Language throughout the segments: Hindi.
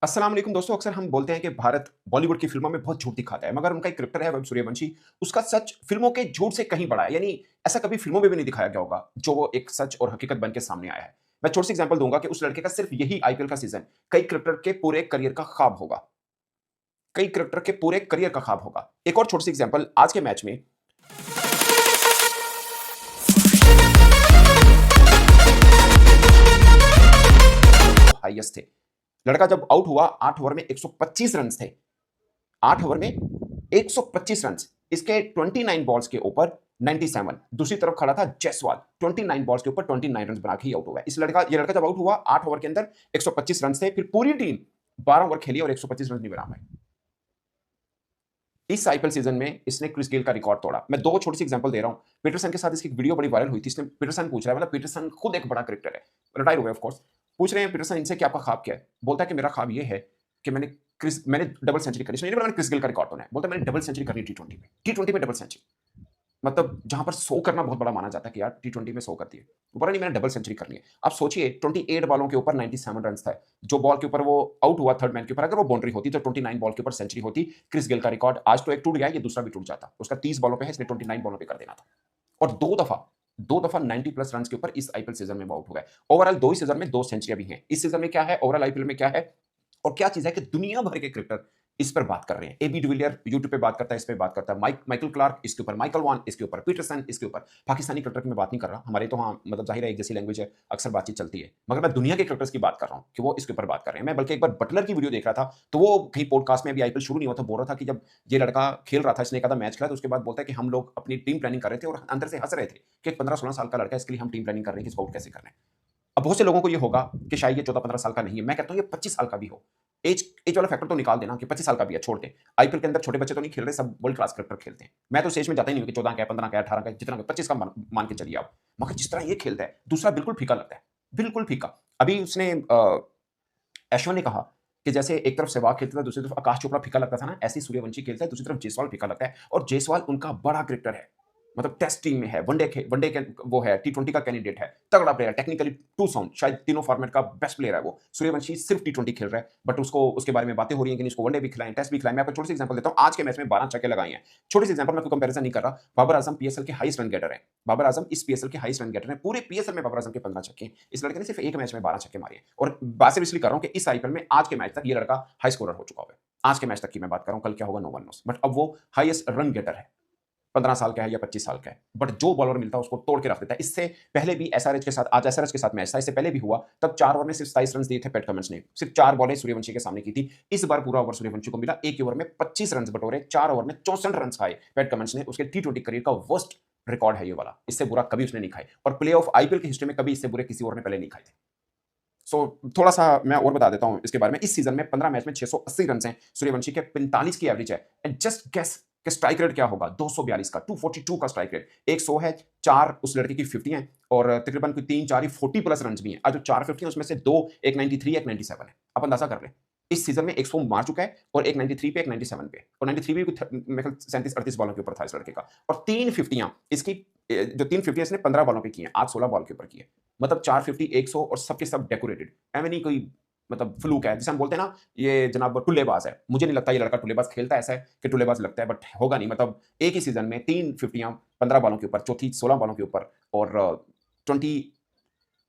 अस्सलाम वालेकुम दोस्तों, अक्सर हम बोलते हैं कि भारत बॉलीवुड की फ़िल्मों में बहुत झूठ दिखाता है, मगर उनका एक कैरेक्टर है वैभव सूर्यवंशी, उसका सच फ़िल्मों के झूठ से कहीं बड़ा है। यानी ऐसा कभी फ़िल्मों में भी नहीं दिखाया गया होगा, जो वो एक सच और हकीकत बन के सामने आया है। मैं छोटी-सी एग्ज़ाम्पल दूँगा कि उस लड़के का सिर्फ़ यही आईपीएल का सीज़न कई कैरेक्टर के पूरे करियर का ख्वाब होगा। कई कैरेक्टर के पूरे करियर का ख्वाब होगा। एक और छोटी-सी एग्ज़ाम्पल आज के मैच में हाईएस्ट थे। लड़का जब आउट हुआ 8 ओवर में 125 रन्स थे। 8 ओवर में 125 रन्स। इसके 29 बॉल्स के ऊपर 97। दूसरी तरफ खड़ा था जायसवाल, 29 बॉल्स के ऊपर 29 रन्स बना के ही आउट हुआ है। ये लड़का जब आउट हुआ 8 ओवर के अंदर 125 रन्स थे, फिर पूरी टीम 12 ओवर खेली और 125 रन नहीं बना पाई। इस आईपीएल सीजन में इसने क्रिस गेल का रिकॉर्ड तोड़ा। मैं दो छोटी सी एग्जांपल दे रहा हूं। पीटरसन के साथ इसकी वीडियो बड़ी वायरल हुई थी। इसने पीटरसन पूछ रहा है, मतलब पीटरसन खुद एक बड़ा क्रिकेटर है, रिटायर हो गया ऑफ कोर्स। पूछ रहे हैं पीटरसन इनसे कि आपका ख्वाब क्या है? बोलता है कि मेरा ख्वाब ये है कि मैंने डबल सेंचुरी करी। इसने नहीं बोला मैंने क्रिस गेल का रिकॉर्ड तोड़ना है, बोलता है मैंने डबल सेंचुरी करनी है टी20 में डबल सेंचुरी। मतलब जहां पर 100 करना बहुत बड़ा माना जाता है कि यार टी20 में 100 करती है, वो बोला नहीं मैंने डबल सेंचुरी करनी है। आप सोचिए 28 बॉलों के ऊपर 97 रन था। जो बॉल के ऊपर वो आउट हुआ थर्ड मैन के ऊपर, अगर वो बाउंड्री होती तो 29 बॉल के ऊपर सेंचुरी होती। क्रिस गेल का रिकॉर्ड आज तो एक टूट गया, ये दूसरा भी टूट जाता। उसका 30 बॉलों पे है, इसने 29 बॉलों पे कर देना था। और दो दफा 90 प्लस रन के ऊपर इस आईपीएल सीजन में आउट हो गए। ओवरऑल दो ही सीजन में दो सेंचुरियां भी हैं। इस सीजन में क्या है, ओवरऑल आईपीएल में क्या है और क्या चीज है कि दुनिया भर के क्रिकेटर इस पर बात कर रहे हैं। एबी डिविलियर यूट्यूब पे बात करता है, इस पे बात करता है, माइकल क्लार्क इसके ऊपर, माइकल वॉन इसके ऊपर, पीटरसन इसके ऊपर। पाकिस्तानी क्रिकेटर की मैं बात नहीं कर रहा, हमारे तो हाँ मतलब जाहिर है एक जैसी लैंग्वेज है, अक्सर बातचीत चलती है, मगर मैं दुनिया के क्रिकेटर्स की बात कर रहा हूँ कि वो इसके ऊपर बात कर रहे हैं। मैं बल्कि एक बार बटलर की वीडियो देख रहा था, तो वो कहीं पॉडकास्ट में अभी आईपीएल शुरू नहीं हुआ था, बोल रहा था कि जब ये लड़का खेल रहा था, इसने एक आधा मैच खेला, तो उसके बाद बोलता है कि हम लोग अपनी टीम प्लानिंग कर रहे थे और अंदर से हंस रहे थे कि एक 15-16 साल का लड़का है, इसके लिए हम टीम प्लानिंग कर रहे हैं कि इसको आउट कैसे करना है। अब बहुत से लोगों को ये होगा कि शायद ये 14-15 साल का नहीं है। मैं कहता हूँ ये 25 साल का भी हो। एज एज वाला फैक्टर तो निकाल देना कि 25 साल का भी है, छोड़ दे। आईपीएल के अंदर छोटे बच्चे तो नहीं खेल रहे, सब वर्ल्ड क्लास क्रिकेटर खेलते हैं। मैं तो स्टेज में जाता ही नहीं हूँ कि 14 का है, 15 का है, 18 का है, जितना का 25 का मान के चलिए आप। मगर जिस तरह ये खेलता है, दूसरा बिल्कुल फीका लगता है, बिल्कुल फीका। अभी उसने अश्विन ने कहा कि जैसे एक तरफ सहवाग खेलता था, दूसरी तरफ आकाश चोपड़ा फीका लगता था ना, ऐसे ही सूर्यवंशी खेलता है, दूसरी तरफ जायसवाल फीका लगता है। और जायसवाल उनका बड़ा क्रिकेटर है, मतलब टेस्ट टीम में है, वनडे के वो है, टी20 का कैंडिडेट है, तगड़ा प्लेयर, टेक्निकली टू साउंड, शायद तीनों फॉर्मेट का बेस्ट प्लेयर है वो। सूर्यवंशी सिर्फ टी20 खेल रहा है, बट उसको उसके बारे में बातें हो रही हैं कि इसको वनडे भी खिलाएं, टेस्ट भी खिलाएं। मैं आपको छोटी सी एग्जांपल देता हूं, आज के मैच में 12 छक्के लगाए हैं। छोटी सी एग्जांपल, मैं कोई कंपैरिजन नहीं कर रहा। बाबर आजम पीएसएल के हाईएस्ट रन गेटर है। बाबर आजम इस पीएसएल के हाईएस्ट रन गेटर है। पूरे पीएसएल में बाबर आजम के 15 छक्के हैं। इस लड़के ने सिर्फ एक मैच में 12 छक्के मारे हैं। और बात सिर्फ इसलिए कर रहा हूं कि इस आईपीएल में आज के मैच तक ये लड़का हाई स्कोरर हो चुका है। आज के मैच तक की मैं बात कर रहा हूं, कल क्या होगा नो वन नोस, बट अब वो हाईएस्ट रन गेटर है। 15 साल का है या 25 साल का है, बट जो बॉलर मिलता है उसको तोड़ के रख देता है। इससे पहले भी एसआरएच के साथ, आज एसआरएच के साथ मैच था, इससे पहले भी हुआ, तब 4 ओवर में सिर्फ 27 रन दिए थे पैट कमिंस ने। सिर्फ 4 बॉलें सूर्यवंशी के सामने की थी। इस बार पूरा ओवर सूर्यवंशी को मिला, एक ओवर में 25 रन बटोरे, 4 ओवर में 64 रन खाए पैट कमिंस ने। उसके टी20 करियर का वर्स्ट रिकॉर्ड है ये वाला, इससे बुरा कभी उसने नहीं खाए। और प्ले ऑफ आईपीएल की हिस्ट्री में कभी इससे बुरे किसी ओवर ने पहले नहीं खाए थे। थोड़ा सा मैं और बता देता हूं इसके बारे में। इस सीजन में 15 मैच में 680 रन हैं सूर्यवंशी के, 45 की एवरेज है। एंड जस्ट गेस कि स्ट्राइक रेट क्या होगा, 242 का, 242 का स्ट्राइक रेट। एक 100 है, 4 उस लड़के की 50 हैं और तकरीबन कोई 3-4 ही 40 प्लस रन भी हैं। आज जो 4 50 है उसमें से 2 एक 93 एक 97 है। आप अंदाजा कर लें, इस सीजन में 100 मार चुका है और एक 93 पे एक 97 पे, और 93 भी मेरे ख्याल 37-38 बॉलों के ऊपर था इस लड़के का। और 3 50 इसकी, जो 3 50 इसने 15 बॉलों पे की है, आज 16 बॉल के ऊपर की है। मतलब 4 50 100 और सबके सब डेकोरेटेड। एवं नहीं कोई मतलब फ्लूक है जिसे हम बोलते हैं ना, ये जनाब टुल्लेबाज है। मुझे नहीं लगता ये लड़का टुल्लेबाज खेलता ऐसा है कि टुल्लेबाज लगता है, बट होगा नहीं। मतलब एक ही सीजन में 3 50 15 बॉलों के ऊपर, चौथी 16 बॉलों के ऊपर, और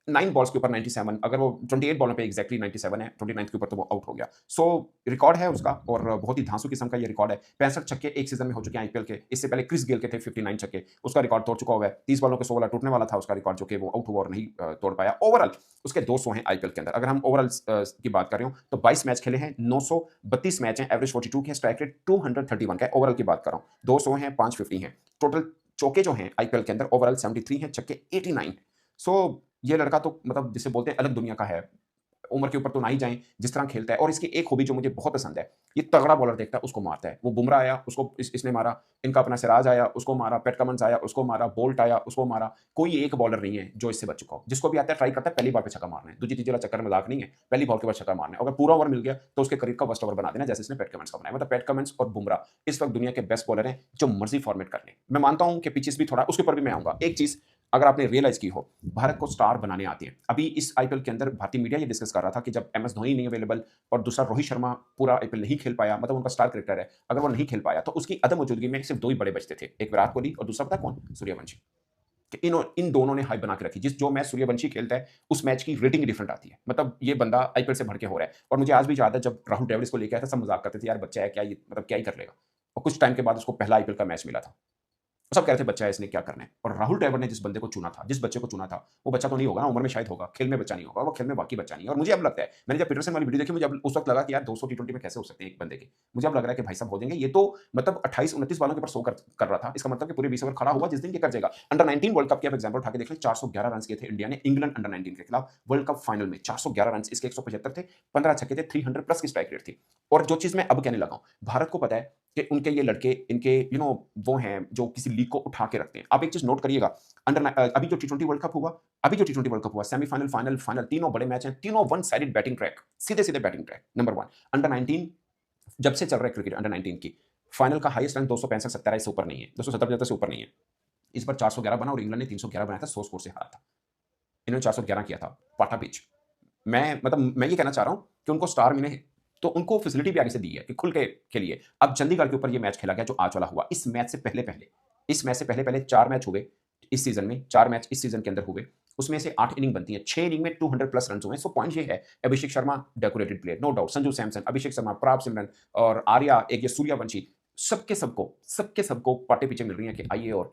9 बॉल्स के ऊपर 97। अगर वो 28 बॉलों पे एग्जैक्टली 97 है, 29 के ऊपर तो वो आउट हो गया। सो रिकॉर्ड है उसका, और बहुत ही धांसू किस्म का ये रिकॉर्ड है। 65 छक्के एक सीजन में हो चुके हैं आईपीएल के। इससे पहले क्रिस गेल के थे 59 छक्के, उसका रिकॉर्ड तोड़ चुका हुआ है। 30 बॉलों के 100 वाला टूटने वाला था उसका रिकॉर्ड, जो कि वो आउट हुआ और नहीं तोड़ पाया। ओवरऑल उसके 200 हैं आईपीएल के अंदर। अगर हम ओवरऑल की बात कर रहे हो तो 22 मैच खेले हैं, 932 मैच हैं, एवरेज 42 की है, स्ट्राइक रेट 231 का है। ओवरऑल की बात कर रहा हूँ, 200 हैं, 550 हैं। टोटल चौके जो हैं आईपीएल के अंदर ओवरऑल 73 हैं, छक्के 89। सो ये लड़का तो मतलब जिसे बोलते हैं अलग दुनिया का है। उम्र के ऊपर तो ना ही जाएँ, जिस तरह खेलता है। और इसकी एक खूबी जो मुझे बहुत पसंद है, ये तगड़ा बॉलर देखता है, उसको मारता है। वो बुमराह आया, उसको इसने मारा, इनका अपना सिराज आया, उसको मारा, पैट कमिंस आया, उसको मारा, बोल्ट आया, उसको मारा। कोई एक बॉलर नहीं है जो इससे बच चुका हो। जिसको भी आता है ट्राई करता है पहली बॉल पे छक्का मारना है। दूसरी तीसरी वाला चक्कर मज़ाक नहीं है, पहली बॉल के बाद छक्का मारना है। अगर पूरा ओवर मिल गया तो उसके करियर का वर्स्ट ओवर बना देना, जैसे इसने पैट कमिंस का बनाया। मतलब पैट कमिंस और बुमराह इस वक्त दुनिया के बेस्ट बॉलर हैं, जो मर्जी फॉर्मेट कर लें। मैं मानता हूँ कि पिचेस भी थोड़ा, उसके ऊपर भी मैं आऊँगा। एक चीज़ अगर आपने रियलाइज की हो, भारत को स्टार बनाने आते हैं। अभी इस आईपीएल के अंदर भारतीय मीडिया ये डिस्कस कर रहा था कि जब एमएस धोनी नहीं अवेलेबल और दूसरा रोहित शर्मा पूरा आईपीएल नहीं खेल पाया, मतलब उनका स्टार क्रिकेटर है, अगर वो नहीं खेल पाया तो उसकी अदम मौजूदगी में सिर्फ 2 ही बड़े बचते थे, एक विराट कोहली और दूसरा पता है कौन? सूर्यवंशी। कि इन दोनों ने हाइप बना के रखी। जो मैच सूर्यवंशी खेलता है, उस मैच की रेटिंग डिफरेंट आती है। मतलब ये बंदा आईपीएल से भर के हो रहा है। और मुझे आज भी याद है जब राहुल द्रविड़ इसको लेके आया था, सब मजाक करते थे, यार बच्चा है क्या ये, मतलब क्या ही कर लेगा। और कुछ टाइम के बाद उसको पहला आईपीएल का मैच मिला था। सब कह रहे थे बच्चा है, इसने क्या करना है। और राहुल द्रविड़ ने जिस बंदे को चुना था, जिस बच्चे को चुना था, वो बच्चा तो नहीं होगा ना, उम्र में शायद होगा, खेल में बच्चा नहीं होगा, वो खेल में वाकई बच्चा नहीं है। और मुझे अब लगता है, मैंने जब पीटरसन वाली वीडियो देखी, मुझे अब उस वक्त लगा कि यार 200 टी20 में कैसे हो सकते हैं एक बंदे के। मुझे अब लग रहा है कि भाई साहब हो जाएंगे ये तो। मतलब 28-29 बालों के ऊपर 100 कर रहा था। इसका मतलब कि पूरे 20 ओवर खड़ा हुआ, जिस दिन ये कर जाएगा। अंडर 19 वर्ल्ड कप के आप एग्जांपल उठा के देख लें, 411 रन किए थे इंडिया ने इंग्लैंड अंडर 19 के खिलाफ वर्ल्ड कप फाइनल में। 411 रन, इसके 175 थे, 15 छक्के थे, 300 प्लस की स्ट्राइक रेट थी। और जो चीज मैं अब कहने लगा हूं, भारत को पता है कि उनके ये लड़के, इनके वो हैं जो किसी लीग को उठा के रखते हैं। आप एक चीज नोट करिएगा, अभी जो टी20 वर्ल्ड कप हुआ, सेमीफाइनल, फाइनल, फाइनल, तीनों बड़े मैच हैं, तीनों वन साइडेड बैटिंग ट्रैक, सीधे सीधे बैटिंग ट्रैक। नंबर 1, अंडर 19 जब से चल रहा है क्रिकेट, अंडर 19 की फाइनल का हाईएस्ट रन 265-70 से ऊपर नहीं है, 270-75 से ऊपर नहीं है। इस बार 411 बना और इंग्लैंड ने 311 बनाया था, 100 स्कोर से हारा था। इन्होंने 411 किया था पाटा पिच। मैं ये कहना चाह रहा हूं कि उनको स्टार मिले हैं, तो उनको फैसिलिटी भी आगे से दी है कि खुल के खेलिए। अब चंडीगढ़ के ऊपर ये मैच खेला गया जो आज वाला हुआ। इस मैच से पहले 4 मैच हुए इस सीजन में, 4 मैच इस सीजन के अंदर हुए। उसमें से 8 इनिंग बनती है, 6 इनिंग में 200 प्लस रन हुए। सो पॉइंट ये है, Abhishek Sharma decorated player, no doubt, Sanju Samson, Abhishek Sharma, Prabhsimran और आर्या, एक ये सूर्यवंशी, सबके सबको पाटे पीछे मिल रही है कि आइए और